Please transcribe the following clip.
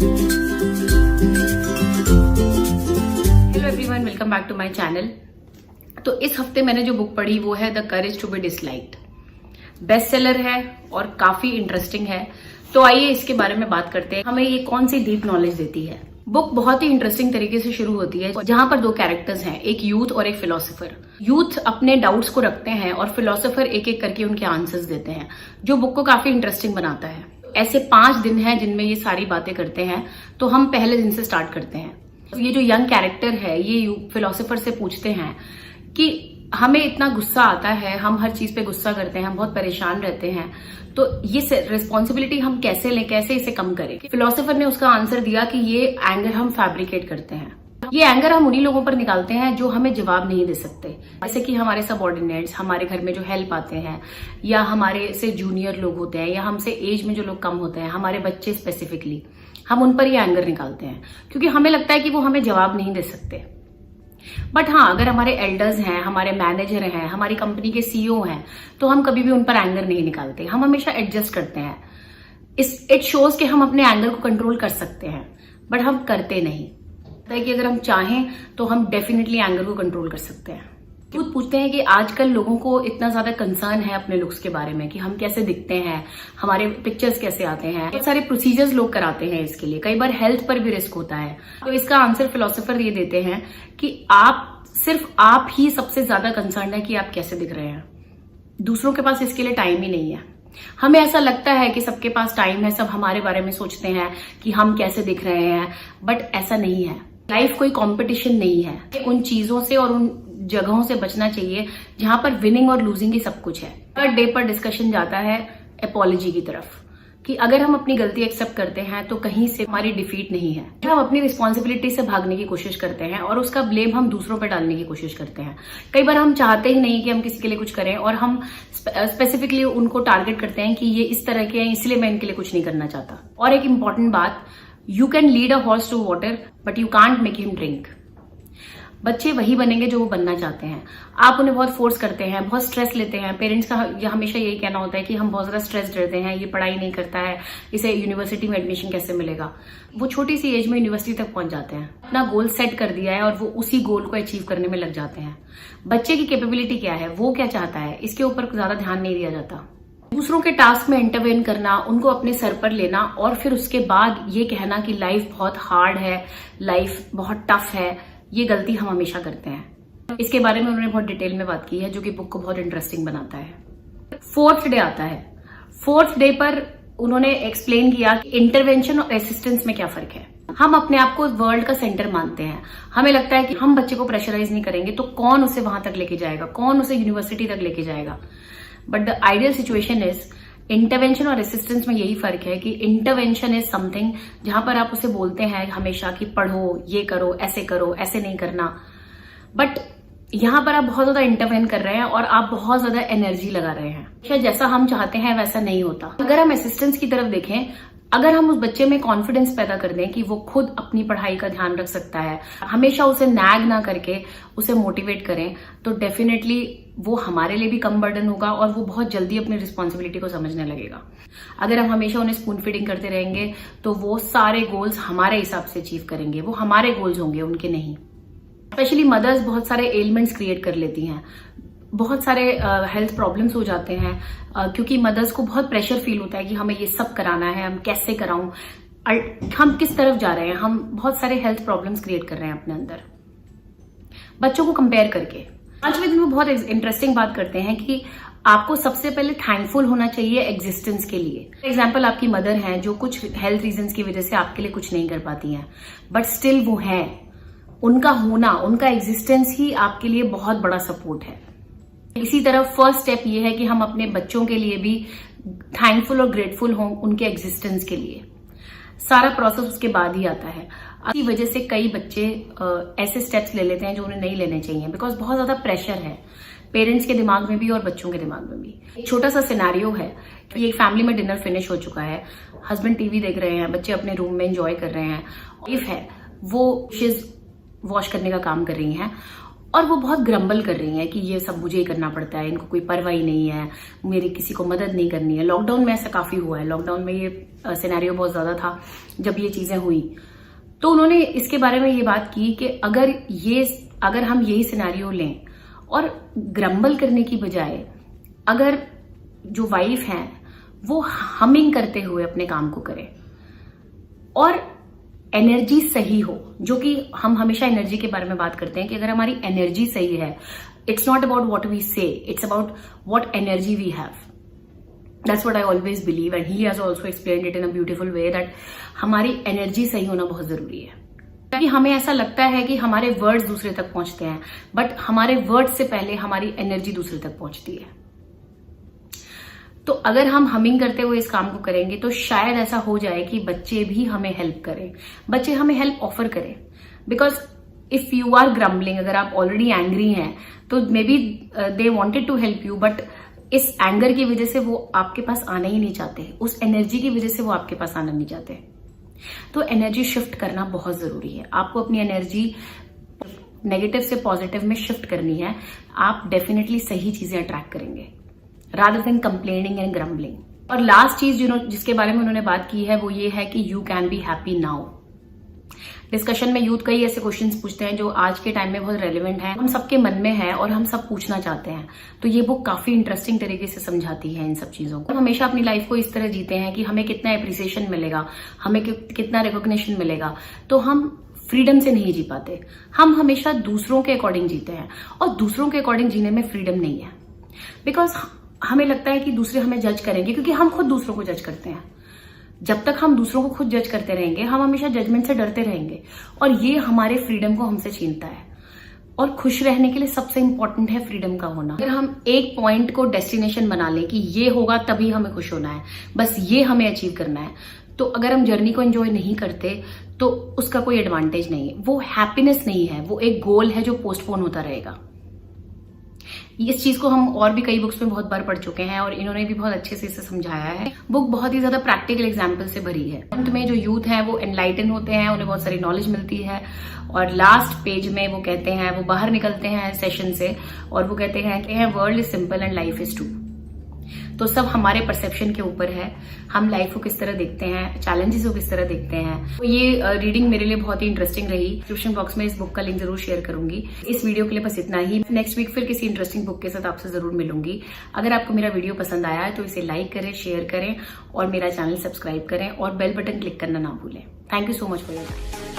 Hello everyone, welcome back to my channel. तो इस हफ्ते मैंने जो बुक पढ़ी वो है the courage to be disliked. Best seller है और काफी इंटरेस्टिंग है। तो आइए इसके बारे में बात करते हैं। हमें ये कौन सी डीप नॉलेज देती है। बुक बहुत ही इंटरेस्टिंग तरीके से शुरू होती है, जहां पर दो कैरेक्टर्स हैं, एक यूथ और एक फिलोसोफर। यूथ अपने डाउट्स को रखते हैं और फिलोसोफर एक एक करके उनके आंसर्स देते हैं, जो बुक को काफी इंटरेस्टिंग बनाता है। ऐसे 5 दिन हैं जिनमें ये सारी बातें करते हैं। तो हम पहले दिन से स्टार्ट करते हैं। तो ये जो यंग कैरेक्टर है, ये फिलोसोफर से पूछते हैं कि हमें इतना गुस्सा आता है, हम हर चीज पे गुस्सा करते हैं, हम बहुत परेशान रहते हैं, तो ये रिस्पॉन्सिबिलिटी हम कैसे लें, कैसे इसे कम करें। फिलोसोफर ने उसका आंसर दिया कि ये एंगर हम फैब्रिकेट करते हैं। ये एंगर हम उन्हीं लोगों पर निकालते हैं जो हमें जवाब नहीं दे सकते, जैसे कि हमारे सबऑर्डिनेट्स, हमारे घर में जो हेल्प आते हैं, या हमारे से जूनियर लोग होते हैं, या हमसे एज में जो लोग कम होते हैं, हमारे बच्चे स्पेसिफिकली, हम उन पर ये एंगर निकालते हैं क्योंकि हमें लगता है कि वो हमें जवाब नहीं दे सकते। बट हाँ, अगर हमारे एल्डर्स हैं, हमारे मैनेजर हैं, हमारी कंपनी के सीईओ हैं, तो हम कभी भी उन पर एंगर नहीं निकालते। हम हमेशा एडजस्ट करते हैं। इट शोज कि हम अपने एंगर को कंट्रोल कर सकते हैं, बट हम करते नहीं। कि अगर हम चाहें तो हम डेफिनेटली एंगर को कंट्रोल कर सकते हैं। खुद पूछते हैं कि आजकल लोगों को इतना ज्यादा कंसर्न है अपने लुक्स के बारे में, कि हम कैसे दिखते हैं, हमारे पिक्चर्स कैसे आते हैं। बहुत सारे प्रोसीजर्स लोग कराते हैं इसके लिए। कई बार हेल्थ पर भी रिस्क होता है। तो इसका आंसर फिलोसोफर ये देते हैं कि सिर्फ आप ही सबसे ज्यादा कंसर्न है कि आप कैसे दिख रहे हैं। दूसरों के पास इसके लिए टाइम ही नहीं है। हमें ऐसा लगता है कि सबके पास टाइम है, सब हमारे बारे में सोचते हैं कि हम कैसे दिख रहे हैं, बट ऐसा नहीं है। लाइफ कोई कंपटीशन नहीं है। उन चीजों से और उन जगहों से बचना चाहिए जहां पर विनिंग और लूजिंग ही सब कुछ है। हर डे पर डिस्कशन जाता है अपॉलॉजी की तरफ, कि अगर हम अपनी गलती एक्सेप्ट करते हैं तो कहीं से हमारी डिफीट नहीं है। हम अपनी रिस्पॉन्सिबिलिटी से भागने की कोशिश करते हैं और उसका ब्लेम हम दूसरों पर डालने की कोशिश करते हैं। कई बार हम चाहते ही नहीं कि हम किसी के लिए कुछ करें, और हम स्पेसिफिकली उनको टारगेट करते हैं कि ये इस तरह के हैं, इसलिए मैं इनके लिए कुछ नहीं करना चाहता। और एक इंपॉर्टेंट बात, you can lead a horse to water but you can't make him drink. बच्चे वही बनेंगे जो वो बनना चाहते हैं। आप उन्हें बहुत फोर्स करते हैं, बहुत स्ट्रेस लेते हैं। पेरेंट्स का हमेशा यही कहना होता है कि हम बहुत ज्यादा स्ट्रेस रहते हैं, ये पढ़ाई नहीं करता है, इसे यूनिवर्सिटी में एडमिशन कैसे मिलेगा। वो छोटी सी एज में यूनिवर्सिटी तक पहुंच जाते हैं, अपना गोल सेट कर दिया है और वो उसी गोल को अचीव करने में लग जाते हैं। बच्चे की कैपेबिलिटी क्या है, वो क्या चाहता है, इसके ऊपर ज्यादा ध्यान नहीं दिया जाता। दूसरों के टास्क में इंटरवेन करना, उनको अपने सर पर लेना, और फिर उसके बाद ये कहना कि लाइफ बहुत हार्ड है, लाइफ बहुत टफ है, ये गलती हम हमेशा करते हैं। इसके बारे में उन्होंने बहुत डिटेल में बात की है, जो कि बुक को बहुत इंटरेस्टिंग बनाता है। 4th डे आता है। 4th डे पर उन्होंने एक्सप्लेन किया कि इंटरवेंशन और असिस्टेंस में क्या फर्क है। हम अपने आप को वर्ल्ड का सेंटर मानते हैं। हमें लगता है कि हम बच्चे को प्रेशराइज नहीं करेंगे तो कौन उसे वहां तक लेके जाएगा, कौन उसे यूनिवर्सिटी तक लेके जाएगा। But the ideal situation is, intervention और असिस्टेंस में यही फर्क है कि इंटरवेंशन इज समथिंग जहां पर आप उसे बोलते हैं हमेशा कि पढ़ो, ये करो, ऐसे नहीं करना। बट यहां पर आप बहुत ज्यादा इंटरवेन कर रहे हैं और आप बहुत ज्यादा एनर्जी लगा रहे हैं। शायद जैसा हम चाहते हैं वैसा नहीं होता। अगर हम असिस्टेंस की तरफ देखें, अगर हम उस बच्चे में कॉन्फिडेंस पैदा कर दें कि वो खुद अपनी पढ़ाई का ध्यान रख सकता है, हमेशा उसे नैग ना करके उसे मोटिवेट करें, तो डेफिनेटली वो हमारे लिए भी कम बर्डन होगा और वो बहुत जल्दी अपनी रिस्पॉन्सिबिलिटी को समझने लगेगा। अगर हम हमेशा उन्हें स्पून फीडिंग करते रहेंगे तो वो सारे गोल्स हमारे हिसाब से अचीव करेंगे, वो हमारे गोल्स होंगे, उनके नहीं। स्पेशली मदर्स बहुत सारे एलिमेंट्स क्रिएट कर लेती हैं, बहुत सारे हेल्थ प्रॉब्लम्स हो जाते हैं, क्योंकि मदर्स को बहुत प्रेशर फील होता है कि हमें ये सब कराना है, हम कैसे कराऊं, हम किस तरफ जा रहे हैं, हम बहुत सारे हेल्थ प्रॉब्लम्स क्रिएट कर रहे हैं अपने अंदर बच्चों को कंपेयर करके। 5वें दिन में बहुत इंटरेस्टिंग बात करते हैं कि आपको सबसे पहले थैंकफुल होना चाहिए एग्जिस्टेंस के लिए। फॉर एग्जाम्पल, आपकी मदर हैं जो कुछ हेल्थ रीजंस की वजह से आपके लिए कुछ नहीं कर पाती हैं, बट स्टिल वो हैं। उनका होना, उनका एग्जिस्टेंस ही आपके लिए बहुत बड़ा सपोर्ट है। इसी तरह फर्स्ट स्टेप ये है कि हम अपने बच्चों के लिए भी थैंकफुल और ग्रेटफुल हों उनके एग्जिस्टेंस के लिए। सारा प्रोसेस उसके बाद ही आता है। इसी वजह से कई बच्चे ऐसे स्टेप्स ले लेते हैं जो उन्हें नहीं लेने चाहिए, बिकॉज बहुत ज्यादा प्रेशर है पेरेंट्स के दिमाग में भी और बच्चों के दिमाग में भी। एक छोटा सा सिनेरियो है कि एक फैमिली में डिनर फिनिश हो चुका है, हस्बैंड टीवी देख रहे हैं, बच्चे अपने रूम में एंजॉय कर रहे हैं, वाइफ है वो डिशेज वॉश करने का काम कर रही हैं और वो बहुत ग्रम्बल कर रही हैं कि ये सब मुझे ही करना पड़ता है, इनको कोई परवाह ही नहीं है, मेरी किसी को मदद नहीं करनी है। लॉकडाउन में ऐसा काफी हुआ है, लॉकडाउन में ये सिनेरियो बहुत ज्यादा था जब ये चीजें हुई। तो उन्होंने इसके बारे में ये बात की कि अगर हम यही सिनेरियो लें और ग्रम्बल करने की बजाय अगर जो वाइफ है वो हमिंग करते हुए अपने काम को करे और एनर्जी सही हो, जो कि हम हमेशा एनर्जी के बारे में बात करते हैं कि अगर हमारी एनर्जी सही है, it's not about what we say, it's about what energy we have. That's what I always believe and he has also explained it in a beautiful way that हमारी एनर्जी सही होना बहुत जरूरी है। क्योंकि हमें ऐसा लगता है कि हमारे वर्ड्स दूसरे तक पहुंचते हैं, बट हमारे वर्ड्स से पहले हमारी एनर्जी दूसरे तक पहुंचती है। तो अगर हम हमिंग करते हुए इस काम को करेंगे तो शायद ऐसा हो जाए कि बच्चे भी हमें हेल्प करें, बच्चे हमें हेल्प ऑफर करें। Because if you are grumbling, अगर आप ऑलरेडी एंग्री हैं तो maybe they wanted to help you, but इस एंगर की वजह से वो आपके पास आना ही नहीं चाहते, उस एनर्जी की वजह से वो आपके पास आना नहीं चाहते। तो एनर्जी शिफ्ट करना बहुत जरूरी है। आपको अपनी एनर्जी नेगेटिव से पॉजिटिव में शिफ्ट करनी है, आप डेफिनेटली सही चीजें अट्रैक्ट करेंगे rather than complaining and grumbling। और लास्ट चीज जिसके बारे में उन्होंने बात की है वो ये है कि you can be happy now. Discussion में यूथ कई ऐसे क्वेश्चंस पूछते हैं जो आज के टाइम में बहुत रेलिवेंट है, हम सबके मन में है और हम सब पूछना चाहते हैं। तो ये बुक काफी इंटरेस्टिंग तरीके से समझाती है इन सब चीजों को। हम हमेशा अपनी लाइफ को इस तरह जीते हैं कि हमें कितना एप्रिसिएशन मिलेगा, हमें कितना रिकॉग्निशन मिलेगा, तो हम फ्रीडम से नहीं जी पाते। हम हमेशा दूसरों के अकॉर्डिंग जीते हैं और दूसरों के अकॉर्डिंग जीने में फ्रीडम नहीं है। बिकॉज हमें लगता है कि दूसरे हमें जज करेंगे, क्योंकि हम खुद दूसरों को जज करते हैं। जब तक हम दूसरों को खुद जज करते रहेंगे हम हमेशा जजमेंट से डरते रहेंगे और ये हमारे फ्रीडम को हमसे छीनता है। और खुश रहने के लिए सबसे इंपॉर्टेंट है फ्रीडम का होना। अगर हम एक पॉइंट को डेस्टिनेशन बना लें कि ये होगा तभी हमें खुश होना है, बस ये हमें अचीव करना है, तो अगर हम जर्नी को एंजॉय नहीं करते तो उसका कोई एडवांटेज नहीं है, वो हैप्पीनेस नहीं है, वो एक गोल है जो पोस्टपोन होता रहेगा। इस चीज को हम और भी कई बुक्स में बहुत बार पढ़ चुके हैं और इन्होंने भी बहुत अच्छे से इसे समझाया है। बुक बहुत ही ज्यादा प्रैक्टिकल एग्जाम्पल से भरी है। अंत में जो यूथ है वो एनलाइटन होते हैं, उन्हें बहुत सारी नॉलेज मिलती है और लास्ट पेज में वो कहते हैं, वो बाहर निकलते हैं सेशन से और वो कहते हैं world is simple and life is too. तो सब हमारे परसेप्शन के ऊपर है, हम लाइफ को किस तरह देखते हैं, चैलेंजेस को किस तरह देखते हैं। तो ये रीडिंग मेरे लिए बहुत ही इंटरेस्टिंग रही। डिस्क्रिप्शन बॉक्स में इस बुक का लिंक जरूर शेयर करूंगी। इस वीडियो के लिए बस इतना ही। नेक्स्ट वीक फिर किसी इंटरेस्टिंग बुक के साथ आपसे जरूर मिलूंगी। अगर आपको मेरा वीडियो पसंद आया है तो इसे लाइक करें, शेयर करें और मेरा चैनल सब्सक्राइब करें और बेल बटन क्लिक करना ना भूलें। Thank you so much for your time.